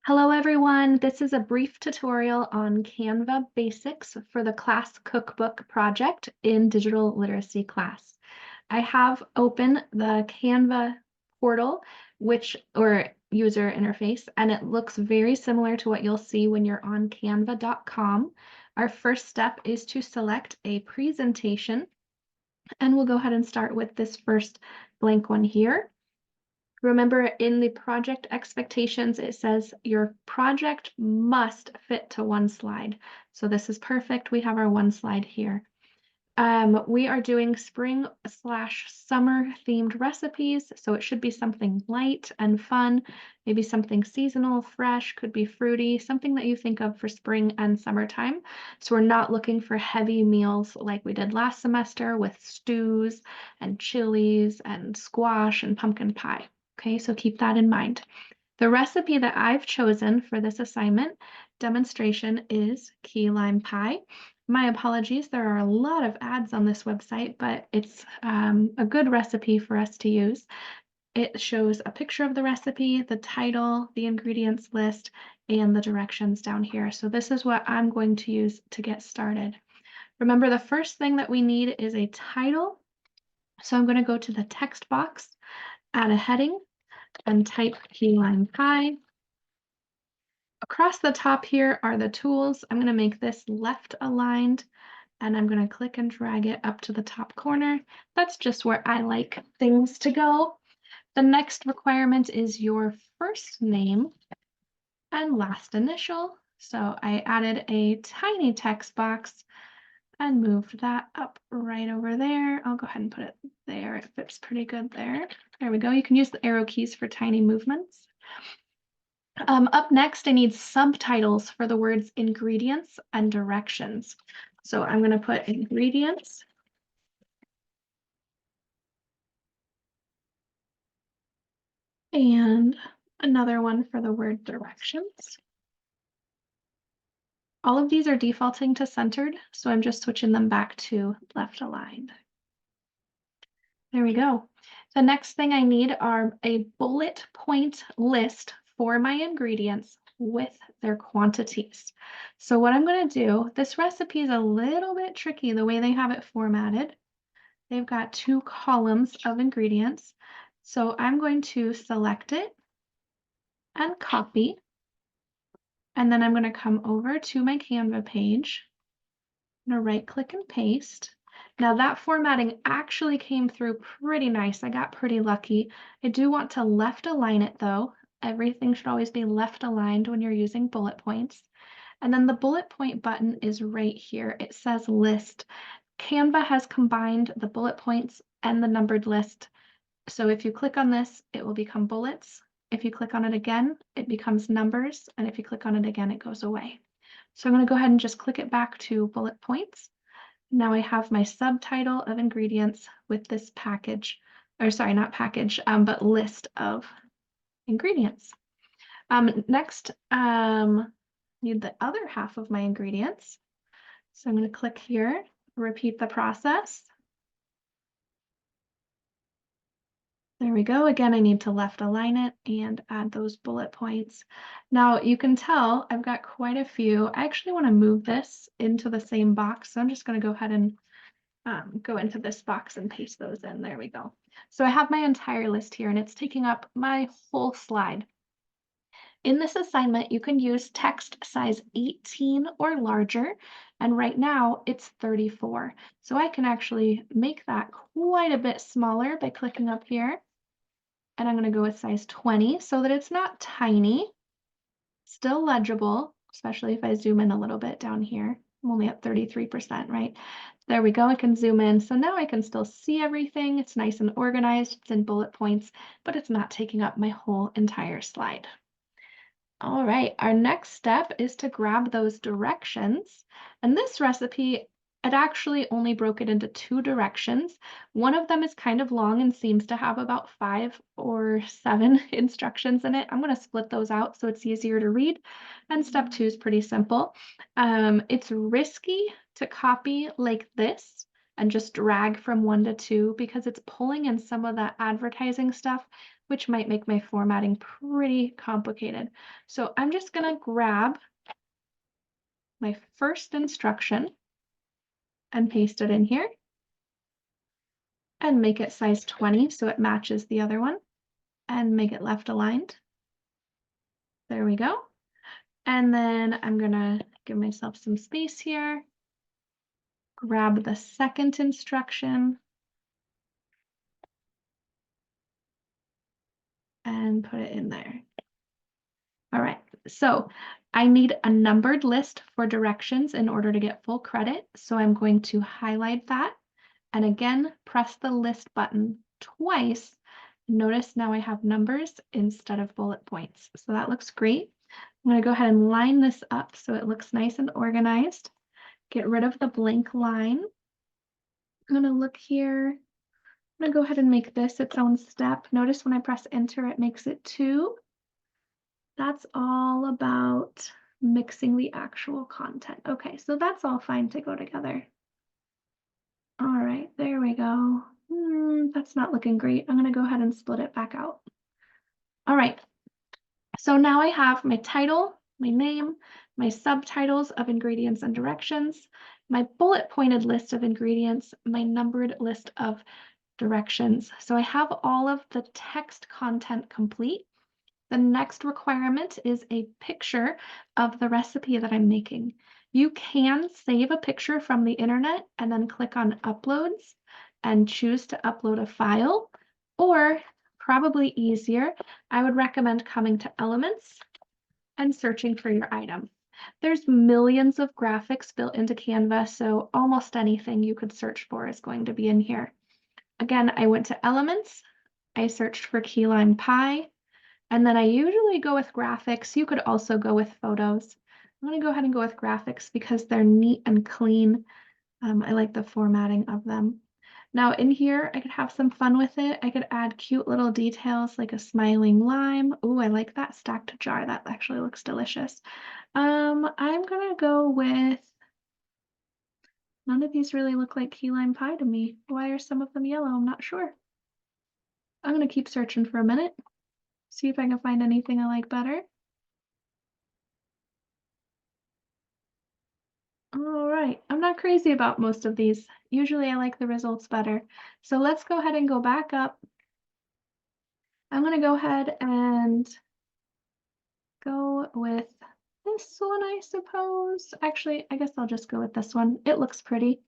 Hello everyone, this is a brief tutorial on Canva Basics for the class cookbook project in digital literacy class. I have open the Canva portal, or user interface, and it looks very similar to what you'll see when you're on canva.com. Our first step is to select a presentation, and we'll go ahead and start with this first blank one here. Remember, in the project expectations, it says your project must fit to one slide. So this is perfect. We have our one slide here. We are doing spring/summer themed recipes, so it should be something light and fun, maybe something seasonal, fresh, could be fruity, something that you think of for spring and summertime. So we're not looking for heavy meals like we did last semester with stews and chilies and squash and pumpkin pie. Okay, so keep that in mind. The recipe that I've chosen for this assignment demonstration is key lime pie. My apologies, there are a lot of ads on this website, but it's a good recipe for us to use. It shows a picture of the recipe, the title, the ingredients list, and the directions down here. So this is what I'm going to use to get started. Remember, the first thing that we need is a title. So I'm going to go to the text box, add a heading, and type key lime pie. Across the top here are the tools. I'm going to make this left aligned, and I'm going to click and drag it up to the top corner. That's just where I like things to go. The next requirement is your first name and last initial. So I added a tiny text box and moved that up right over there. I'll go ahead and put it there. It fits pretty good there. There we go. You can use the arrow keys for tiny movements. Up next, I need subtitles for the words ingredients and directions. So I'm going to put ingredients. And another one for the word directions. All of these are defaulting to centered, so I'm just switching them back to left aligned. There we go. The next thing I need are a bullet point list for my ingredients with their quantities. So what I'm going to do, this recipe is a little bit tricky the way they have it formatted. They've got two columns of ingredients. So I'm going to select it and copy. And then I'm going to come over to my Canva page. I'm going to right click and paste. Now that formatting actually came through pretty nice. I got pretty lucky. I do want to left align it though. Everything should always be left aligned when you're using bullet points. And then the bullet point button is right here. It says list. Canva has combined the bullet points and the numbered list. So if you click on this, it will become bullets. If you click on it again, it becomes numbers. And if you click on it again, it goes away. So I'm going to go ahead and just click it back to bullet points. Now I have my subtitle of ingredients with this package, or sorry, not package, but list of ingredients. Next, need the other half of my ingredients. So I'm going to click here, repeat the process. There we go. Again, I need to left align it and add those bullet points. Now you can tell I've got quite a few. I actually want to move this into the same box. So I'm just going to go ahead and go into this box and paste those in. There we go. So I have my entire list here and it's taking up my whole slide. In this assignment, you can use text size 18 or larger, and right now it's 34. So I can actually make that quite a bit smaller by clicking up here. And I'm going to go with size 20 so that it's not tiny, still legible, especially if I zoom in a little bit down here. I'm only at 33%, right? There we go. I can zoom in. So now I can still see everything. It's nice and organized. It's in bullet points, but it's not taking up my whole entire slide. All right, our next step is to grab those directions. And this recipe, it actually only broke it into two directions. One of them is kind of long and seems to have about 5 or 7 instructions in it. I'm going to split those out so it's easier to read. And step 2 is pretty simple. It's risky to copy like this and just drag from 1 to 2 because it's pulling in some of that advertising stuff, which might make my formatting pretty complicated. So I'm just going to grab my first instruction and paste it in here and make it size 20 so it matches the other one and make it left aligned. There we go. And then I'm going to give myself some space here, grab the second instruction and put it in there. All right, so I need a numbered list for directions in order to get full credit. So I'm going to highlight that and again, press the list button twice. Notice now I have numbers instead of bullet points. So that looks great. I'm going to go ahead and line this up so it looks nice and organized. Get rid of the blank line. I'm going to look here. I'm going to go ahead and make this its own step. Notice when I press enter, it makes it 2. That's all about mixing the actual content. Okay, so that's all fine to go together. All right, there we go. That's not looking great. I'm going to go ahead and split it back out. All right, so now I have my title, my name, my subtitles of ingredients and directions, my bullet pointed list of ingredients, my numbered list of directions. So I have all of the text content complete. The next requirement is a picture of the recipe that I'm making. You can save a picture from the internet and then click on uploads and choose to upload a file, or probably easier, I would recommend coming to Elements and searching for your item. There's millions of graphics built into Canva, so almost anything you could search for is going to be in here. Again, I went to Elements, I searched for key lime pie, and then I usually go with graphics. You could also go with photos. I'm going to go ahead and go with graphics because they're neat and clean. I like the formatting of them. Now in here, I could have some fun with it. I could add cute little details like a smiling lime. Ooh, I like that stacked jar. That actually looks delicious. I'm going to go with, none of these really look like key lime pie to me. Why are some of them yellow? I'm not sure. I'm going to keep searching for a minute. See if I can find anything I like better. All right, I'm not crazy about most of these. Usually I like the results better. So let's go ahead and go back up. I'm going to go ahead and go with this one, I suppose. Actually, I guess I'll just go with this one. It looks pretty.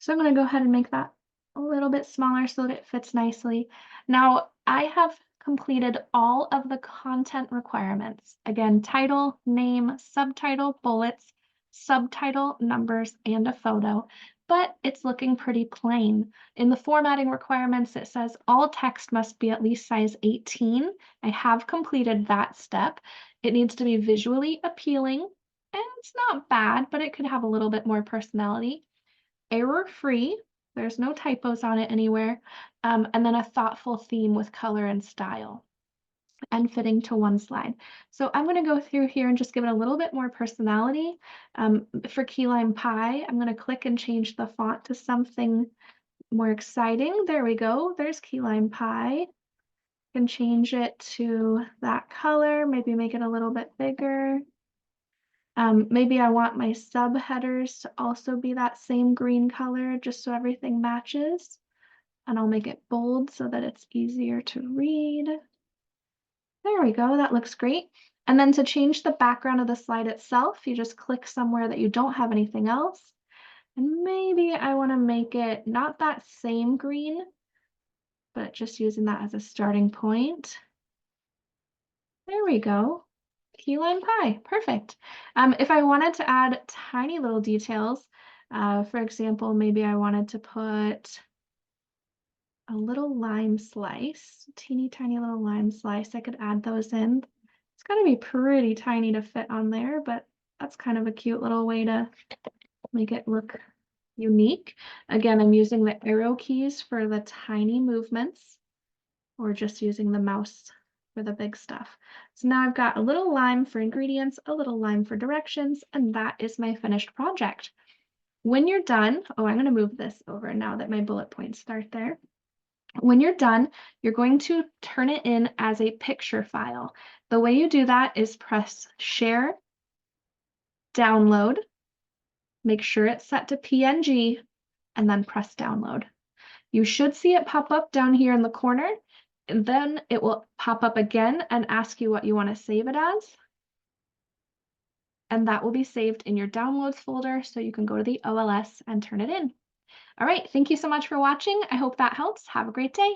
So I'm going to go ahead and make that a little bit smaller so that it fits nicely. Now, I have completed all of the content requirements. Again, title, name, subtitle, bullets, subtitle, numbers, and a photo, but it's looking pretty plain. In the formatting requirements, it says all text must be at least size 18. I have completed that step. It needs to be visually appealing, and it's not bad, but it could have a little bit more personality. Error-free, there's no typos on it anywhere, and then a thoughtful theme with color and style and fitting to one slide. So I'm going to go through here and just give it a little bit more personality. For key lime pie, I'm going to click and change the font to something more exciting. There we go. There's key lime pie. I can change it to that color, maybe make it a little bit bigger. Maybe I want my subheaders to also be that same green color, just so everything matches. And I'll make it bold so that it's easier to read. There we go, that looks great. And then to change the background of the slide itself, you just click somewhere that you don't have anything else. And maybe I want to make it not that same green, but just using that as a starting point. There we go. Key lime pie, perfect. If I wanted to add tiny little details, for example, maybe I wanted to put a little lime slice, teeny tiny little lime slice, I could add those in. It's gonna be pretty tiny to fit on there, but that's kind of a cute little way to make it look unique. Again, I'm using the arrow keys for the tiny movements, or just using the mouse for the big stuff. So now I've got a little lime for ingredients, a little lime for directions, and that is my finished project. When you're done, oh, I'm going to move this over now that my bullet points start there. When you're done, you're going to turn it in as a picture file. The way you do that is press Share, Download, make sure it's set to PNG, and then press Download. You should see it pop up down here in the corner, and then it will pop up again and ask you what you want to save it as. And that will be saved in your Downloads folder, so you can go to the OLS and turn it in. All right, thank you so much for watching. I hope that helps. Have a great day.